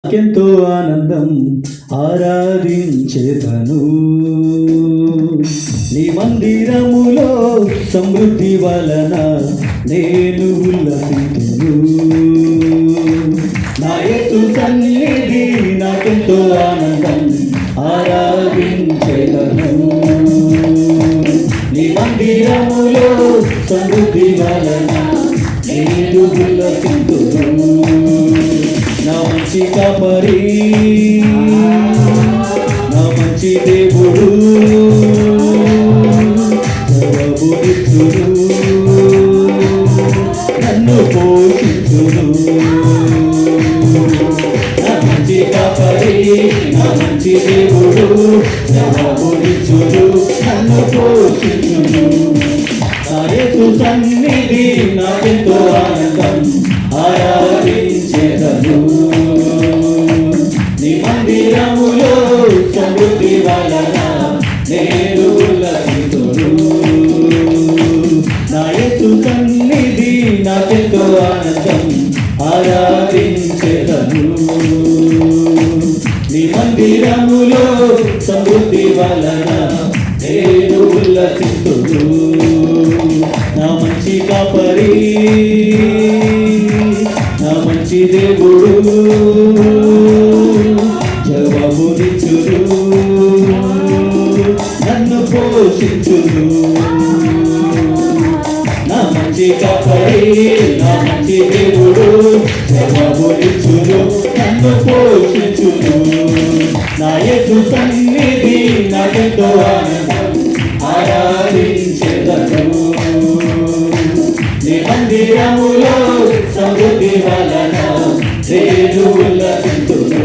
ఎంతో ఆనందం ఆరాధించేదను నీ మందిరములో సమృద్ధి వలన నేను ఉల్లసించెను. నా యేసు సన్నిధి నాకెంతో ఆనందం ఆరాధించేదను నీ మందిరములో సమృద్ధి వలన నేను ఉల్లసించెను. నా మంచి కాపరి నా మంచి దేవుడు జవాబునిచ్చును నన్ను పోషించును. నా మంచి కాపరి నా మంచి దేవుడు జవాబునిచ్చును నన్ను పోషించును. నా యేసు సన్నిధి నాకెంతో ఆనందం ఆరాధించెదను నీ మందిరములో సమృద్ధి వలన నేను ఉల్లసించెను. నా యేసు సన్నిధి నాకెంతో ఆనందం ఆరాధించెదను నీ మందిరములో సమృద్ధి వలన నేను ఉల్లసించెను. నా మంచి కాపరి నా మంచి దేవుడు జవాబునిచ్చును నన్ను పోషించును. నా మంచి కాపరి నా మంచి దేవుడు జవాబునిచ్చును నన్ను పోషించును. నా యేసు సన్నిధి నాకెంతో ఆనందం ఆరాధించెదను నీ మందిరములో సమృద్ధి వలన నేను ఉల్లసించెను.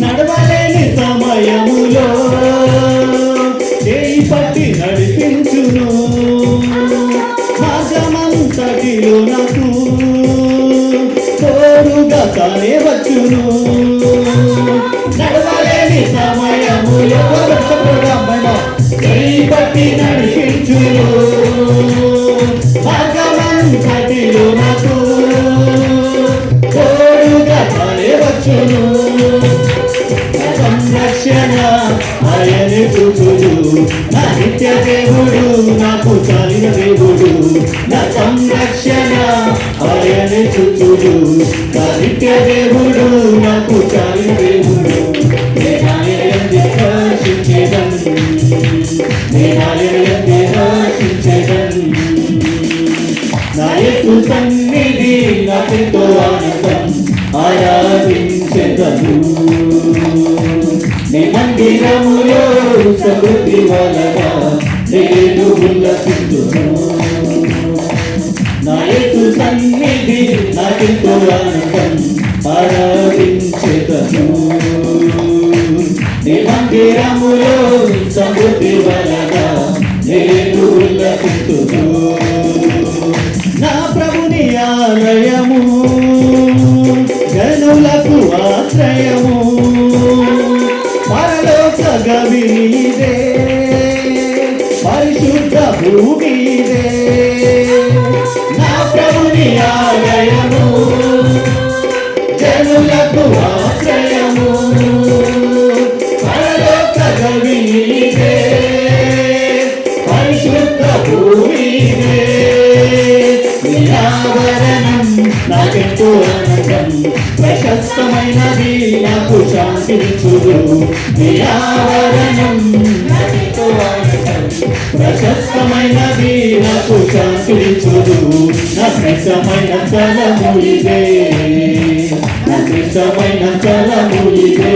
నడవలేని సమయములో చేయి పట్టి నడిపించును మార్గమంతటిలో నాకు తోడుగా తానే వచ్చును. నడవలేని సమయములో చేయి పట్టి నడిపించును మార్గమంతటిలో నాకు తోడుగా తానే వచ్చును. సంరక్షణ ఆయనే చూచుడు నా నిత్య దేవుడు నాకు చాలిన దేవుడు. నా సంరక్షణ ఆయనే చూచుడు నా నిత్య దేవుడు నాకు చాలిన దేవుడు. నా యేసు సన్నిధి నాకెంతో ఆనందం ఆరాధించెదను నీ మందిరములో సమృద్ధి వలన నేను ఉల్లసించెను. నా యేసు సన్నిధి నాకెంతో ఆనందం ఆరాధించెదను నీ మందిరములో సమృద్ధి వలన నేను ఉల్లసించెను. నా ప్రభుని ఆలయము జనులకు ఆశ్రయము పరలోక గవి నీదే పరిశుద్ధ భూమి నీదే. నా ప్రభుని ఆలయము జనులకు ఆశ్రయము పరలోక గవి నీదే పరిశుద్ధ భూమి నీదే. ఆవరణం నాకెంతో ఆనందం ప్రశస్తమైనది నాకు శాంతించుదు. నీ ఆవరణం నాకెంతో ఆనందం ప్రశస్తమైనది నాకు శాంతించుదు. నా శ్రేష్టమైన స్థలము ఇదే నా శ్రేష్టమైన స్థలము ఇదే.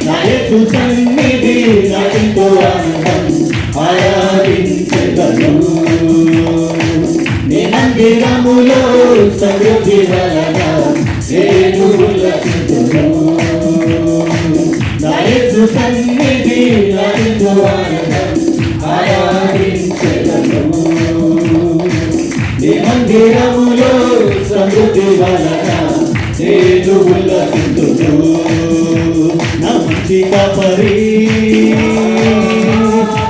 నా యేసు సన్నిధి నాకెంతో ఆనందం ఆరాధించెదను నీ మందిరములో సమృద్ధి వలన నేను ఉల్లసించెను. నా యేసు సన్నిధి నాకెంతో ఆనందం ఆరాధించెదను నీ మందిరములో సమృద్ధి వలన నేను ఉల్లసించెను. నా మంచి కాపరి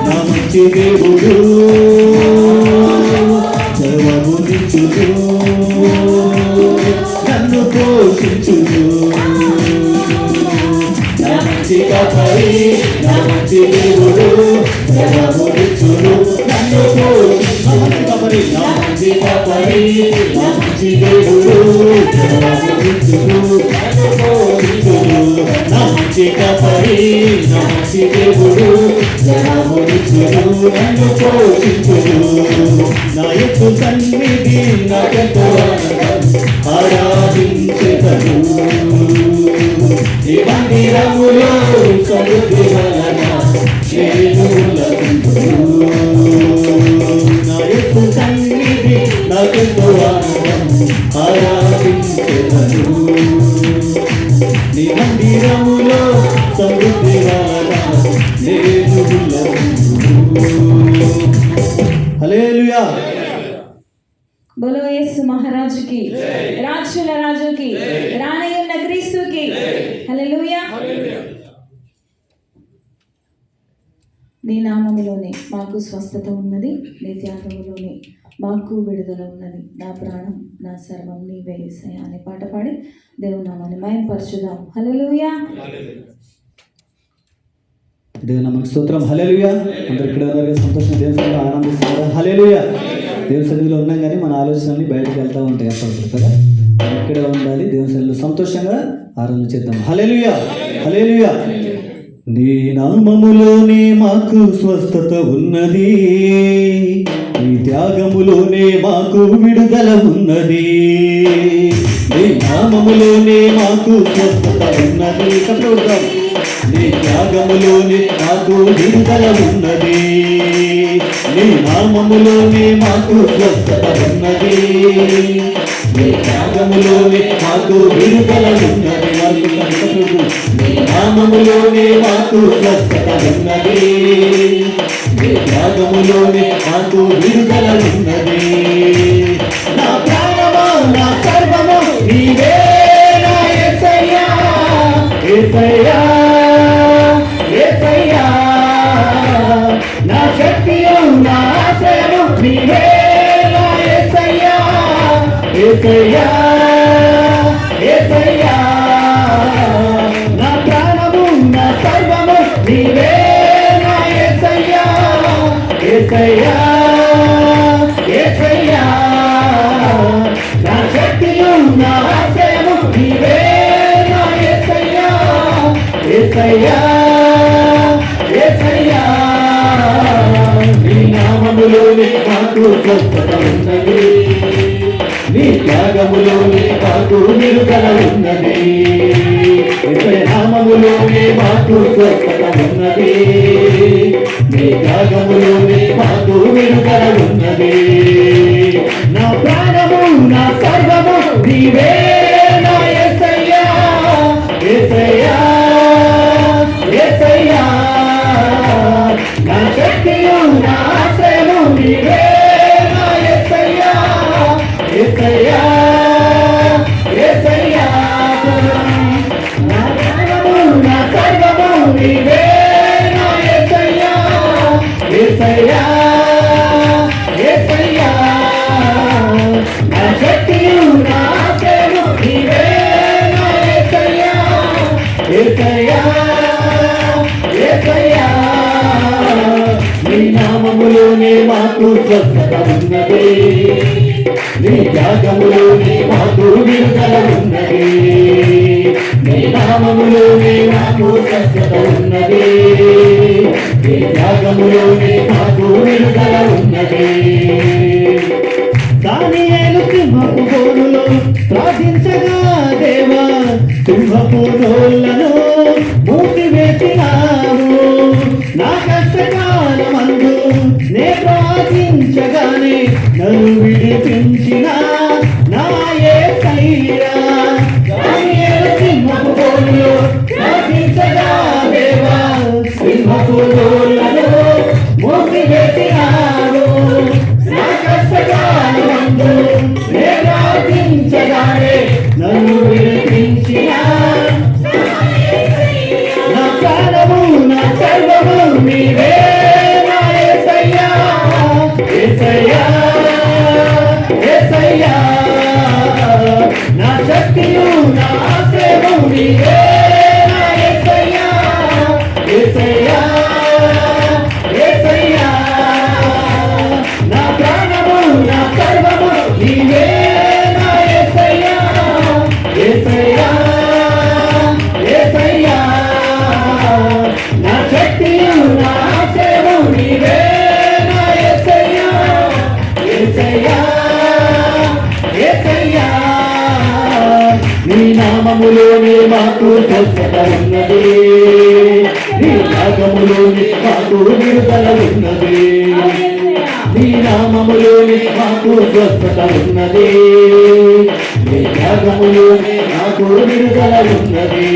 నా మంచి దేవుడు జవాబునిచ్చును నన్ను పోషించును. నా మంచి కాపరి, నా మంచి దేవుడు జయమునిచ్చును. నన్ను పోషించును. నా మంచి కాపరి, నా మంచి దేవుడు జయమునిచ్చును. నన్ను పోషించును. నా మంచి కాపరి, నా మంచి దేవుడు జయమునిచ్చును. నన్ను పోషించును. నా యొక్క సన్నిధి నాకెంతో ఆనందం, ఆరాధించెదను. ఈ మందిరములో సమృద్ధి వలన నేను లభించును. నా యొక్క సన్నిధి నాకెంతో ఆనందం, ఆరాధించెదను. నీ మందిరములో సమృద్ధి వలన నేను లభించును. హల్లెలూయా. బోలో యేసు మహారాజుకి, రాజుల రాజుకి, రానయ్యున్న క్రీస్తుకి. హల్లెలూయా. నీ నామములోనే మాకు స్వస్థత ఉన్నది, నీ త్యాగములోనే మాకు విడుదల ఉన్నది. నా ప్రాణం నా సర్వం నీవే యేసయ్యా అనే పాట పాడి దేవుని నామాన్ని మహిమపరచుదాం. హల్లెలూయా. దేవుని నామానికి స్తోత్రం. హల్లెలూయా. అందరూ ఇక్కడ ఉన్నారు, సంతోషంగా దేవుని సన్నిధిలో ఆనందిస్తున్నారు. హల్లెలూయా. దేవుని సన్నిధిలో ఉన్నాం కానీ మన ఆలోచనలు బయటకు వెళ్తూ ఉంటాయి అప్పుడప్పుడు కదా. ఇక్కడే ఉండాలి, దేవుని సన్నిధిలో సంతోషంగా ఆరాధన చేద్దాం. హల్లెలూయా. హల్లెలూయా. నీ నామములోనే మాకు స్వస్థత ఉన్నది, నీ త్యాగములోనే మాకు విడుదల ఉన్నది. నీ నామములోనే మాకు స్వస్థత ఉన్నది. కట్టుకుంటాం. నీ త్యాగములోనే మాకు విడుదల ఉన్నది. నీ నామములోనే మాకు స్వస్థత ఉన్నది. నీ త్యాగములోనే మాకు విడుదల ఉన్నది. నీ నామములోనే మాకు స్వస్థత ఉన్నది. నీ త్యాగములోనే మాకు విడుదల ఉన్నది. నా ప్రాణమా నా సర్వము నీవే నా యేసయ్యా, యేసయ్యా, యేసయ్యా. నా శక్తియు నా ఆశ్రయము నీవే నా యేసయ్యా, యేసయ్యా, యేసయ్యా. నా ప్రాణము నా సర్వము నీవే నా యేసయ్యా, యేసయ్యా, యేసయ్యా. నా శక్తియు నా ఆశ్రయము నీవే నా యేసయ్యా, యేసయ్యా, యేసయ్యా. నీ నామములోనే మాకు స్వస్థత ఉన్నది, నీ త్యాగములోనే మాకు విడుదల ఉన్నది. యేసయ్య నామములోనే మాకు స్వస్థత ఉన్నది, నీ త్యాగములోనే మాకు విడుదల ఉన్నది. నా ప్రాణము నా సర్వము నీవే నా యేసయ్యా, యేసయ్యా, యేసయ్యా. నా శక్తియు నా ఆశ్రయము నీవే నా యేసయ్యా, యేసయ్యా, యేసయ్యా. నా ప్రాణము నా సర్వము నీవే నా యేసయ్యా, యేసయ్యా, యేసయ్యా. నా శక్తియు నా ఆశ్రయము నీవే నా యేసయ్యా, యేసయ్యా, యేసయ్యా. నీ నామములోనే మాకు స్వస్థత ఉన్నది, నీ త్యాగములోనే మాకు విడుదల ఉన్నది. నీ నామములోనే మాకు స్వస్థత ఉన్నది, నీ త్యాగములోనే మాకు విడుదల ఉన్నది. దానియేలు సింహపు బోనులో ప్రార్థించగా దేవా, సింహపు నోళ్లను మూసివేసినావు. నా కష్టకాలమందు నే ప్రార్థించగానే నన్ను విడిపించిన నా యేసయ్యా. దానియేలు సింహపు బోనులో ప్రార్థించగా దేవా, సింహపు నోళ్లను మూసివేసినావు. నా కష్టకాలమందు నే ప్రార్థించగానే నన్ను విడిపించిన నా ప్రాణము నా సర్వము నీవే నా యేసయ్యా, యేసయ్యా, యేసయ్యా. నా శక్తియు నా నీవే నా యేసయ్యా యేసయ్యా యేసయ్యా నా ప్రాణము నా సర్వము నీవే నా యేసయ్యా యేసయ్యా యేసయ్యా నా శక్తియు నా ఆశయము నీవే నా యేసయ్యా యేసయ్యా యేసయ్యా నీ నామములోనే మాకు స్వస్థత ఉన్నది నీ నామములోనే మాకు విడుదల ఉన్నది నీ నామములోనే మాకు స్వస్థత ఉన్నది నీ నామములోనే మాకు విడుదల ఉన్నది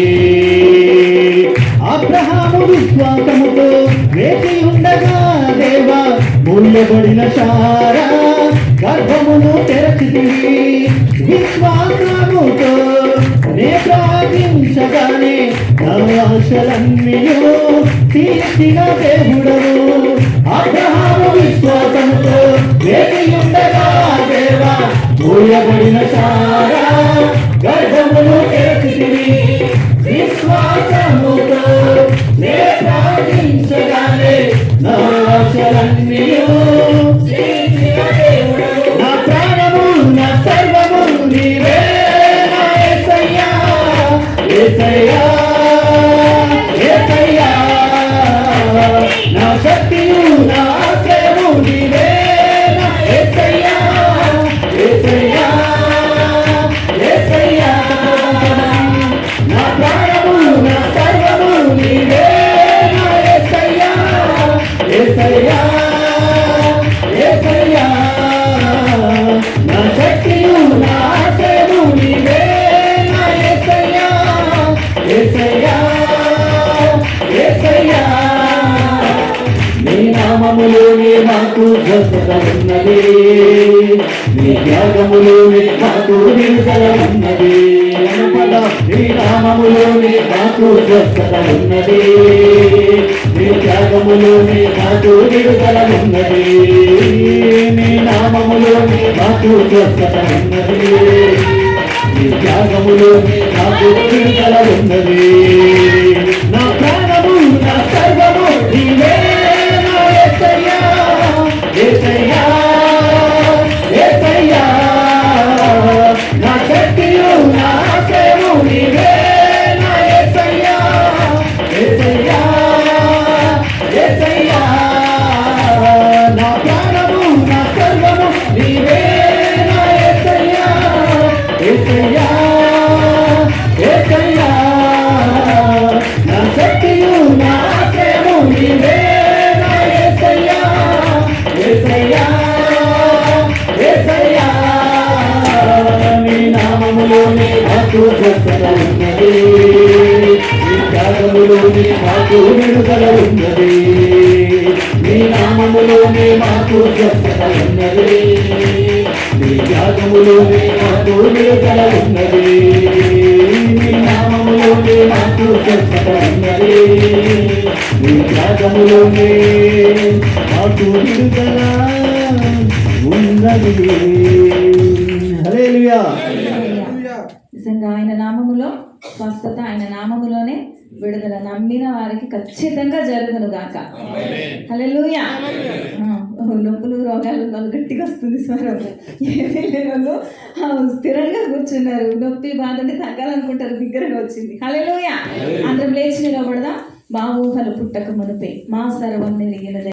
అబ్రహాము విశ్వాసముతో వేచి ఉండగా దేవా మూల్యబడిన శారా గర్భమును తెరచితివి విశ్వాసముతో నే ప్రార్థించగానే నా ఆశలన్నీయు తీర్చిన దేవుడవు అబ్రహాము విశ్వాసముతో వేచి ఉండగా దేవా మూల్యబడిన శారా గర్భమును తెరచితివి విశ్వాసముతో నే ప్రార్థించగానే నా ఆశలన్నీయు తీర్చిన దేవుడవు నా ప్రాణము నా సర్వము నీవే నా యేసయ్యా యేసయ్యా యేసయ్యా నా శక్తియు నా ఆశ్రయము నీవే నా యేసయ్యా యేసయ్యా యేసయ్యా నా ప్రాణము నా సర్వము నీవే నా యేసయ్యా యేసయ్యా యేసయ్యా నా శక్తియు నా ఆశయము నీవే నా యేసయ్యా యేసయ్యా యేసయ్యా నీ నామములోనే మాకు స్వస్థత ఉన్నది నీ త్యాగములోనే మాకు విడుదల ఉన్నది అనుపద నీ నామములోనే మాకు స్వస్థత ఉన్నది నీ త్యాగములోనే మాకు విడుదల ఉన్నది నీ నామములోనే మాకు స్వస్థత ఉన్నది నీ త్యాగములోనే మాకు విడుదల ఉన్నది నా ప్రాణము నా సర్వము నీవే నా యేసయ్యా యేసయ్యా యేసయ్యా నా శక్తియు నా ఆశయము నీవే నా యేసయ్యా యేసయ్యా యేసయ్యా నా ప్రాణము నా సర్వము నీవే నా యేసయ్యా యేసయ్యా యేసయ్యా నా శక్తియు నా ఆశ్రయము నీవే నా యేసయ్యా యేసయ్యా యేసయ్యా నీ నామములోనే మాకు స్వస్థత ఉన్నది నీ త్యాగములోనే మాకు విడుదల ఉన్నది నీ నామములోనే మాకు స్వస్థత ఉన్నది నీ త్యాగములోనే మాకు విడుదల ఉన్నది నీ నామములోనే మాకు స్వస్థత ఉన్నది నీ త్యాగములోనే మాకు విడుదల ఉన్నది హల్లెలూయా నిజంగా ఆయన నామములో స్వస్థత, ఆయన నామములోనే విడుదల. నమ్మిన వారికి ఖచ్చితంగా జరుగును గాక. హల్లెలూయా. నొప్పులు రోగాలు వాళ్ళు గట్టిగా వస్తుంది స్వరం. ఏమీ లేని వాళ్ళు స్థిరంగా కూర్చున్నారు. నొప్పి బాధ అంటే తగ్గాలనుకుంటారు, దగ్గరగా వచ్చింది. హల్లెలూయా. అందరం లేచి నిలబడదాం. మా ఊహలు పుట్టక మునిపే మా సర్వం నెరిగినదే.